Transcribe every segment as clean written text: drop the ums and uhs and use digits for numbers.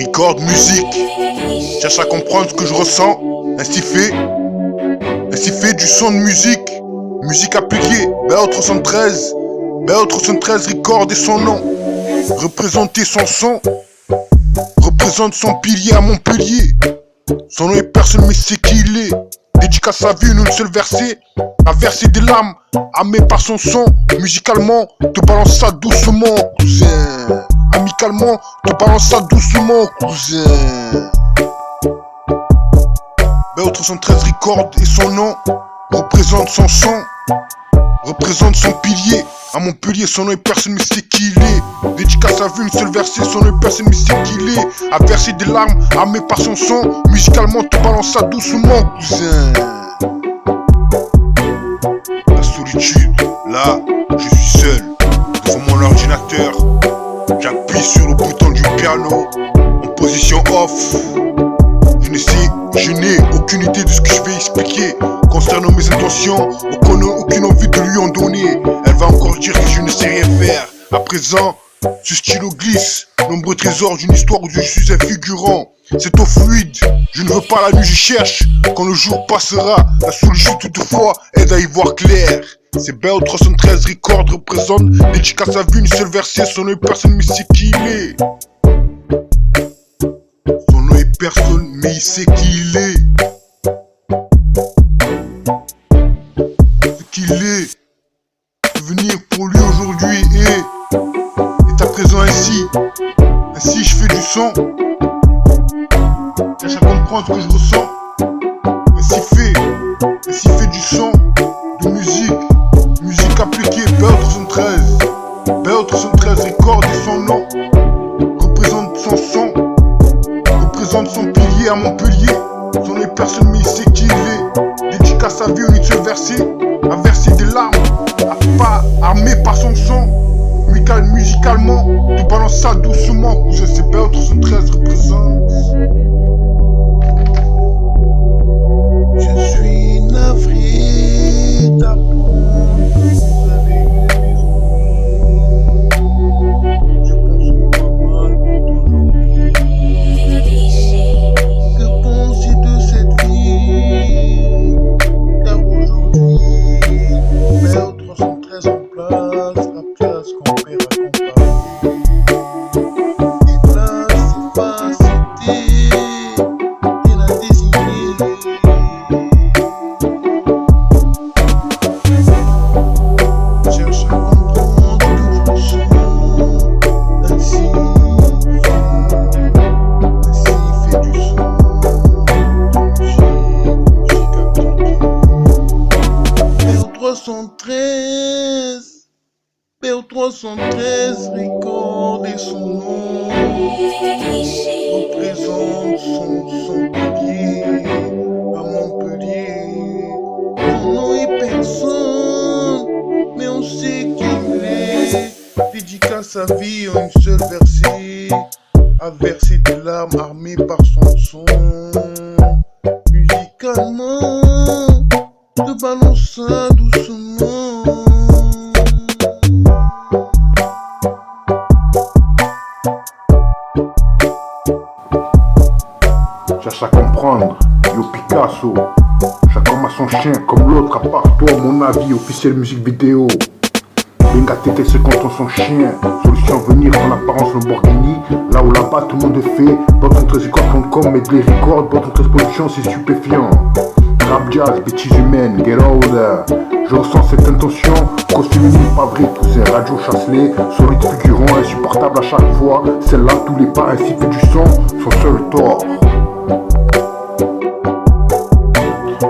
Record musique. Cherche à comprendre ce que je ressens. Ainsi fait du son de musique. Musique appliquée. BO313. BO313 Record et son nom. Représenter son son. Représente son pilier à Montpellier. Son nom est personne mais c'est qui il est. Dédicace à vie, une seule versée. A verser des larmes, amé par son son. Musicalement, te balance ça doucement, cousin. Amicalement, te balance ça doucement, cousin. BO313 Record et son nom représente son son. Représente son pilier. À Montpellier, son nom est personne mais c'est qui il est. Dédicace à vue, une seule versée, son nom est personne mais c'est qui il est. A verser des larmes, amé par son son. Musicalement, te balance ça doucement, cousin. La solitude, là, je suis seul. Devant mon ordinateur, j'appuie sur le bouton du piano. En position off. Je n'ai aucune idée de ce que je vais expliquer concernant mes intentions, aucune envie de lui en donner. Elle va encore dire que je ne sais rien faire. À présent, ce stylo glisse, nombreux trésors d'une histoire où je suis un figurant. C'est au fluide, je ne veux pas la nuit, je cherche. Quand le jour passera, la solitude toutefois aide à y voir clair. C'est BO313 Record représente, dédicace à vue, une seule versée, son nom est personne mais c'est qui il est. Son nom est personne mais il sait qui il est. Ce qu'il est, devenir pour lui aujourd'hui est à présent ainsi. Ainsi je fais du son. Cherche à comprendre ce que je ressens. Ainsi fait du son, de musique. Musique appliquée, BO313. BO313 Record et son nom. Représente son son. Représente son pilier à Montpellier. Son nom est personne mais il sait qui il est. Dédicace à vie, une seule versée. A verser des larmes. Pas armé par son son. Musicalement, tu balances ça doucement. Je sais BO313 représente. Je suis navré d'apprendre que vous avez eu des ennuis. Je pense qu'on va mal pour aujourd'hui. Que penser de cette vie? Car aujourd'hui, BO313 en place, la place qu'on perd à comparer. Et là, c'est pas cité, elle a désigné. Cherche à comprendre que je sens. Ainsi fait du son. BO313 Record et son nom représente son pilier à Montpellier. Son nom est personne, mais on sait qu'il est. Dédicace à vie en une seule versée, à verser des larmes armées par son son. Musicalement, te balance ça doucement. Cherche à comprendre, yo Picasso. Chacun a son chien comme l'autre à part toi, mon avis, officiel musique vidéo. Benga Tété se contente son chien. Solution à venir en apparence Lamborghini. Là ou là-bas tout le monde est fait. BO313record.com, medley record, BO313 production, c'est stupéfiant. Rap jazz, bêtises humaines, get older. Je ressens cette intention, costume pas vrai, cousin, radio Chasselet, solide figurant, insupportable à chaque fois. Celle-là, tous les pas, ainsi fait du son, son seul tort.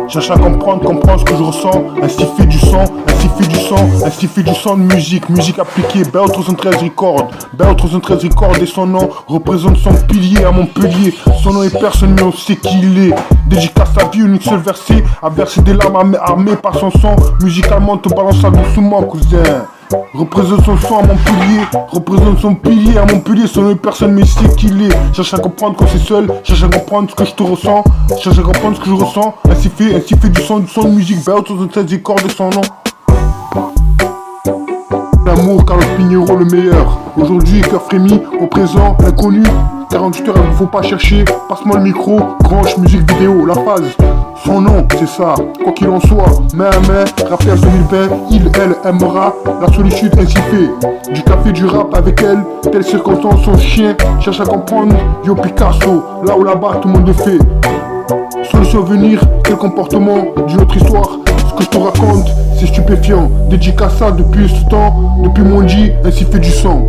Cherche à comprendre ce que je ressens. Ainsi fait du son, ainsi fait du son de musique. Musique appliquée, BO313 Record. BO313 Record et son nom représente son pilier à Montpellier. Son nom est personne mais on sait qui il est. Dédicace à vie, une seule versée. À verser des larmes armées par son son. Musicalement te balance ça doucement, cousin. Représente son son à Montpellier. Représente son pilier à Montpellier. Son nom est personne mais c'est qui il est. Cherche à comprendre quand c'est seul. Cherche à comprendre ce que je te ressens. Cherche à comprendre ce que je ressens. Ainsi fait du son de musique. BO313 Record et son nom. L'amour, Carlos Pinheiro le meilleur. Aujourd'hui, cœur frémi, au présent, l'inconnu. 48 heures, il ne faut pas chercher. Passe-moi le micro, branche, musique vidéo, la phase. Son nom, c'est ça, quoi qu'il en soit. Main à main, rappeur 2020, il, elle, aimera la solitude ainsi fait. Du café, du rap avec elle, telle circonstance, son chien cherche à comprendre. Yo Picasso, là ou là-bas, tout le monde le fait. Solution venir, quel comportement d'une autre histoire. Ce que je te raconte, c'est stupéfiant. Dédicace à depuis ce temps, depuis mon dit, ainsi fait du sang.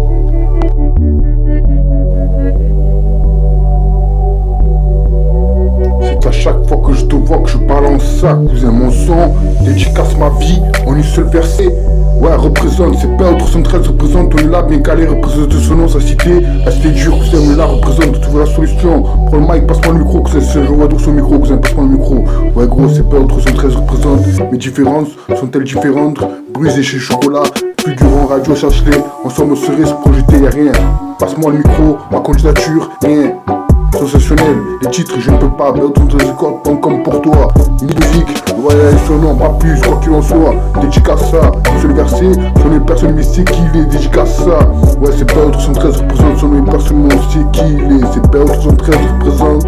C'est à chaque fois que je te vois que je balance ça, cousin, mon son. Dédicace ma vie en une seule versée. Ouais, représente, c'est pas 313, représente, on est là, bien calé, représente son nom, sa cité. La cité dure, cousin, on est là, représente, trouver la solution. Prends le mic, passe-moi le micro, cousin, je vois sur son micro, cousin, passe-moi le micro. Ouais, gros, c'est pas 313, représente. Mes différences sont-elles différentes? Brisé chez Chocolat, figurant radio, cherche-les. Ensemble, on serait se projeter, y'a rien. Passe-moi le micro, ma candidature, rien. Sensationnel, les titres, je ne peux pas, mais autant de records, pas comme pour toi. Musique, ouais, son nom, pas plus, quoi qu'il en soit. Dédicace ça, sur le verset, son est personne, mais c'est qui il est, dédicace ça. Ouais, c'est pas 313 représente, son est personne, mais on sait qui il est, c'est pas 313 représente.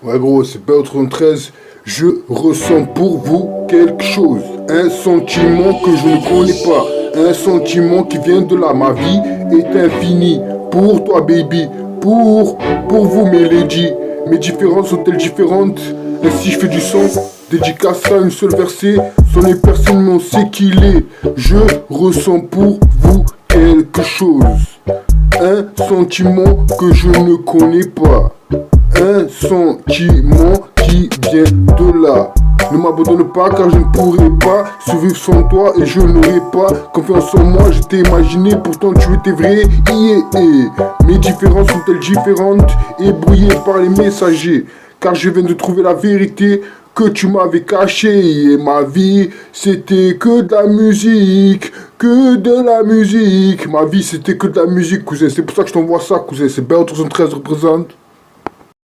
Ouais, gros, c'est pas 313. Je ressens pour vous quelque chose, un sentiment que je ne connais pas. Un sentiment qui vient de là, ma vie est infinie. Pour toi baby, pour vous mes ladies. Mes différences sont-elles différentes? Ainsi je fais du son, dédicace à une seule versée. Son est personne mais on sait qui il est. Je ressens pour vous quelque chose. Un sentiment que je ne connais pas. Un sentiment qui vient de là. Ne m'abandonne pas car je ne pourrai pas survivre sans toi et je n'aurai pas confiance en moi. Je t'ai imaginé, pourtant tu étais vrai. Mes différences sont-elles différentes et brouillées par les messagers? Car je viens de trouver la vérité que tu m'avais cachée. Et ma vie c'était que de la musique, que de la musique. Ma vie c'était que de la musique, cousin. C'est pour ça que je t'envoie ça, cousin. C'est bien 313 représente.